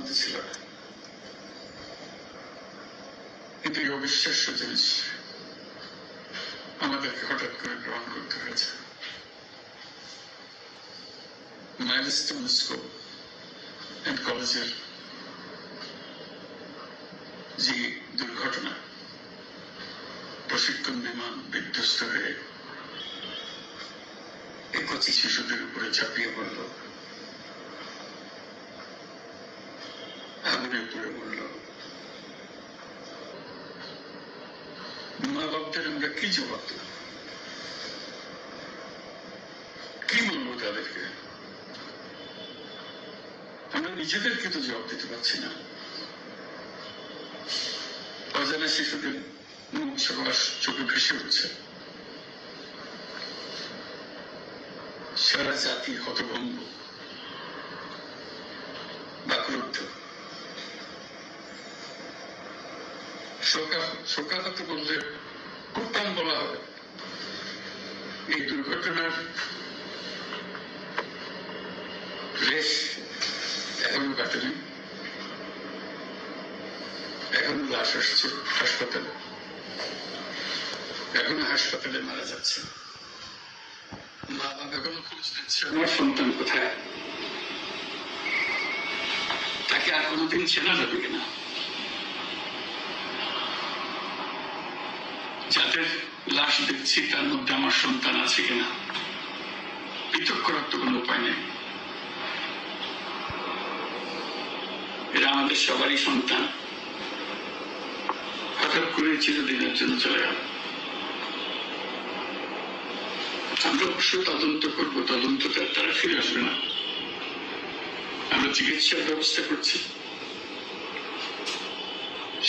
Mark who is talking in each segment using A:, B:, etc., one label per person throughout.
A: মধ্যে ছিল না, কিন্তু এই অবিশ্বাস্য জিনিস আমাদেরকে হঠাৎ করে গ্রহণ করতে হয়েছে। মাইলস্টোন স্কুল এন্ড কলেজের যে দুর্ঘটনা, প্রশিক্ষণ বিমান বিধ্বস্ত হয়ে 21 শিশুদের উপরে ঝাঁপিয়ে পড়ল, আগুনে পুড়ে মরল। মা বাপদের আমরা কি জবাব দেব? কি বলবো তাদেরকে? আমরা নিজেদেরকে তো জবাব দিতে পারছি না। অজানা শিশুদের মুখ সবার চোখে ভেসে উঠছে। সারা জাতি হতভম্ব, বাকরুদ্ধ। শোকাহত বললে খুব কম বলা হবে। এই দুর্ঘটনার রেশ এখনো কাটেনি, এখনো লাশ আসছে হাসপাতালে, এখনো হাসপাতালে মারা যাচ্ছে। মা বাবা এখনো খোঁজ নিচ্ছে আমার সন্তান কোথায়, তাকে আর কোনোদিন চেনা যাবে কিনা। যাদের লাশ দেখছি তার মধ্যে আমার সন্তান আছে কিনা পৃথক করার তো কোনো উপায় নেই। এরা আমাদের সবারই সন্তান, হঠাৎ করে চিরদিনের জন্য চলে গেল। আমরা অবশ্যই তদন্ত করবো, তদন্ত তারা ফিরে আসবে না। আমরা চিকিৎসার ব্যবস্থা করছি,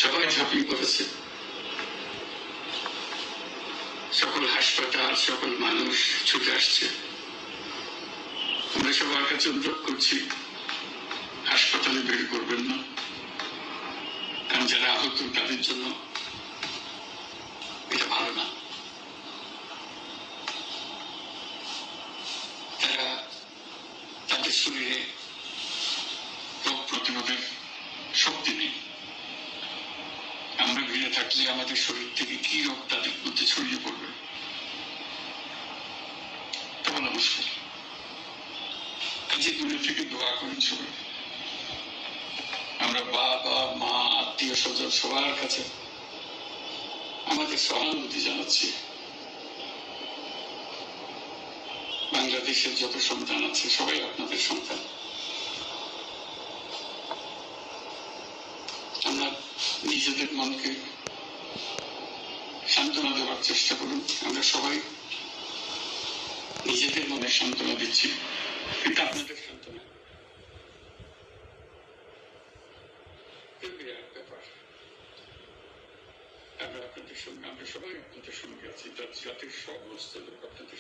A: সবাই ঝাঁপিয়ে পড়েছে, সকল হাসপাতাল, সকল মানুষ ছুটে আসছে। আমরা সবার কাছে অনুরোধ করছি, হাসপাতালে বের করবেন না, কারণ যারা আহত তাদের জন্য এটা ভালো না। তারা তাদের শরীরে রোগ প্রতিরোধের শক্তি নেই। আমরা ঘিরে থাকলে আমাদের শরীর থেকে কি রোগ তাদের মধ্যে ছড়িয়ে পড়বে তা বলা মুশকিল। কাজে দূরে থেকে দোয়া করেন সবাই। আমরা বাবা মা আত্মীয় স্বজন সবার কাছে আমাদের সহানুভূতি জানাচ্ছি। বাংলাদেশের যত সন্তান আছে সবাই আপনাদের সন্তান। আমরা নিজেদের মনকে সান্ত্বনা দেওয়ার চেষ্টা করুন। আমরা সবাই নিজেদের মনে সান্ত্বনা দিচ্ছি, কিন্তু আপনাদের সান্ত্বনা বিরাট ব্যাপার। আপনাদের সঙ্গে, আমরা সবাই আপনাদের সঙ্গে আছি, জাতির সমস্ত লোক আপনাদের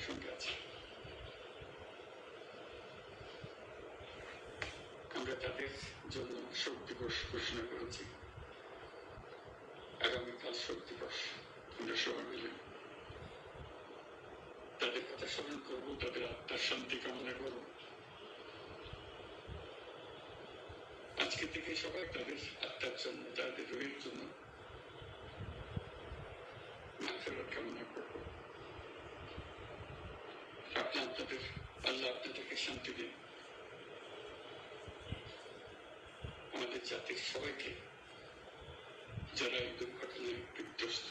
A: সঙ্গে আছে। আমরা তাদের জন্য শোক দিবস ঘোষণা করেছি। আগামীকাল শোক দিবস, আমরা সবাই মিলে তাদের কথা স্মরণ করবো, তাদের আত্মার শান্তি কামনা করবো। আজকে থেকে সবাই তাদের আত্মার জন্য, তাদের রোগের জন্য মাগফিরাত কামনা করবো। আল্লাহ আপনাদেরকে শান্তি দিন। আমাদের জাতির সবাইকে, যারা এই দুর্ঘটনায় বিধ্বস্ত,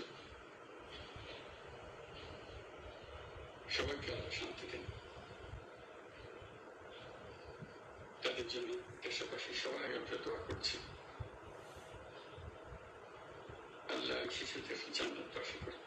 A: সবাইকে আল্লাহ শান্তি দিন। তাদের জন্য দেশবাসী সবাই আমরা দোয়া করছি। আল্লাহ শিশুদের জান্নাত বাসী করুন।